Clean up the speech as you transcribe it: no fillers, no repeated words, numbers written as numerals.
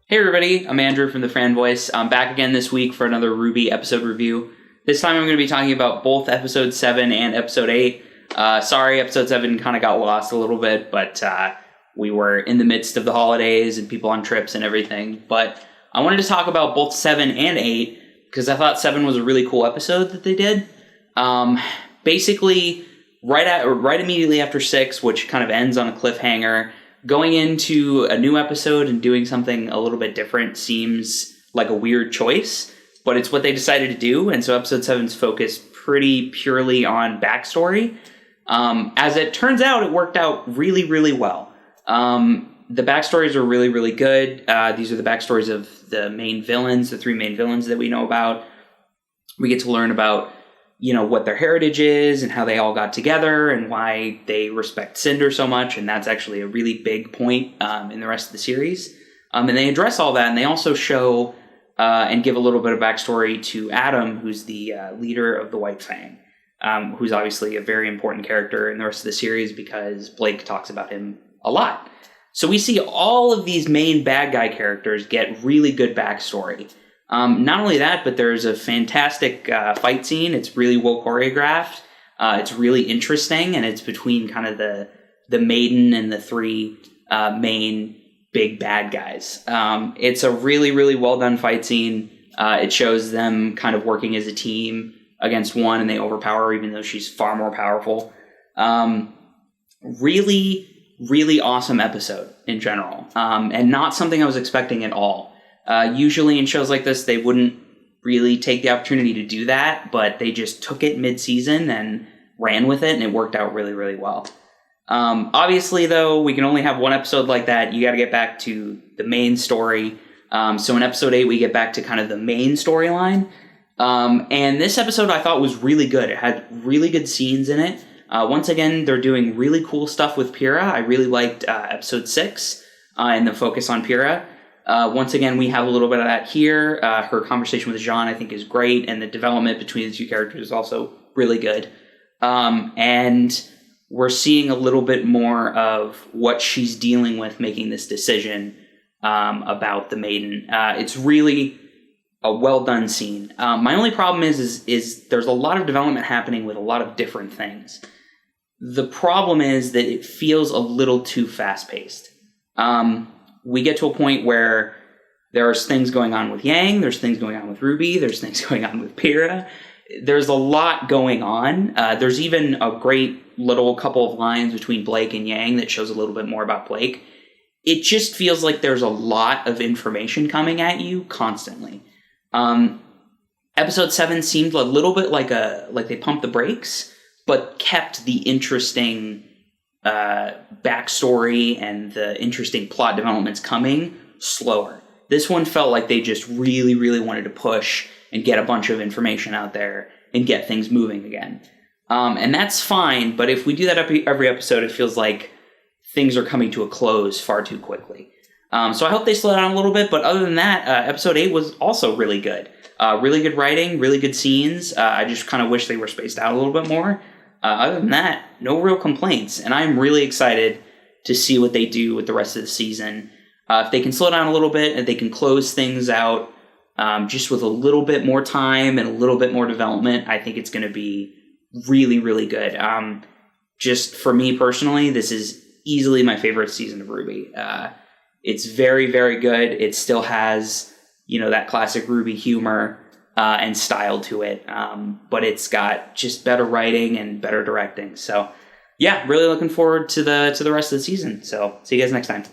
Hey everybody, I'm Andrew from the Fran Voice. I'm back again this week for another RWBY episode review. This time I'm going to be talking about both episode 7 and episode 8. Sorry, episode 7 kind of got lost a little bit, but we were in the midst of the holidays and people on trips and everything. But I wanted to talk about both 7 and 8 because I thought 7 was a really cool episode that they did. Basically, right immediately after 6, which kind of ends on a cliffhanger, going into a new episode and doing something a little bit different seems like a weird choice, but it's what they decided to do, and so episode 7's focused pretty purely on backstory. As it turns out, it worked out really, really well. The backstories are really, really good. These are the backstories of the main villains, the 3 main villains that we know about. We get to learn about what their heritage is and how they all got together and why they respect Cinder so much. And that's actually a really big point in the rest of the series. And they address all that. And they also show and give a little bit of backstory to Adam, who's the leader of the White Fang, who's obviously a very important character in the rest of the series because Blake talks about him a lot. So we see all of these main bad guy characters get really good backstory. Not only that, but there's a fantastic fight scene. It's really well choreographed. It's really interesting, and it's between kind of the Maiden and the 3 main big bad guys. It's a really, really well done fight scene. It shows them kind of working as a team against one, and they overpower her, even though she's far more powerful. Really, really awesome episode in general, and not something I was expecting at all. Usually in shows like this, they wouldn't really take the opportunity to do that, but they just took it mid-season and ran with it, and it worked out really, really well. Obviously, though, we can only have one episode like that. You got to get back to the main story. So in episode 8, we get back to kind of the main storyline. And this episode I thought was really good. It had really good scenes in it. Once again, they're doing really cool stuff with Pyrrha. I really liked episode 6 and the focus on Pyrrha. Once again, we have a little bit of that here. Her conversation with Jean, I think, is great, and the development between the 2 characters is also really good. And we're seeing a little bit more of what she's dealing with making this decision about the Maiden. It's really a well-done scene. My only problem is there's a lot of development happening with a lot of different things. The problem is that it feels a little too fast-paced. We get to a point where there's things going on with Yang, there's things going on with RWBY, there's things going on with Pyrrha. There's a lot going on. There's even a great little couple of lines between Blake and Yang that shows a little bit more about Blake. It just feels like there's a lot of information coming at you constantly. Episode 7 seemed a little bit like they pumped the brakes, but kept the interesting backstory and the interesting plot developments coming slower. This one felt like they just really, really wanted to push and get a bunch of information out there and get things moving again. And that's fine, but if we do that every episode, it feels like things are coming to a close far too quickly. So I hope they slow down a little bit, but other than that, episode 8 was also really good. Really good writing, really good scenes. I just kind of wish they were spaced out a little bit more. Other than that, no real complaints, and I'm really excited to see what they do with the rest of the season. If they can slow down a little bit and they can close things out just with a little bit more time and a little bit more development, I think it's going to be really, really good. Just for me personally, this is easily my favorite season of RWBY. It's very, very good. It still has, that classic RWBY humor and style to it, but it's got just better writing and better directing. So, yeah, really looking forward to the rest of the season. So, see you guys next time.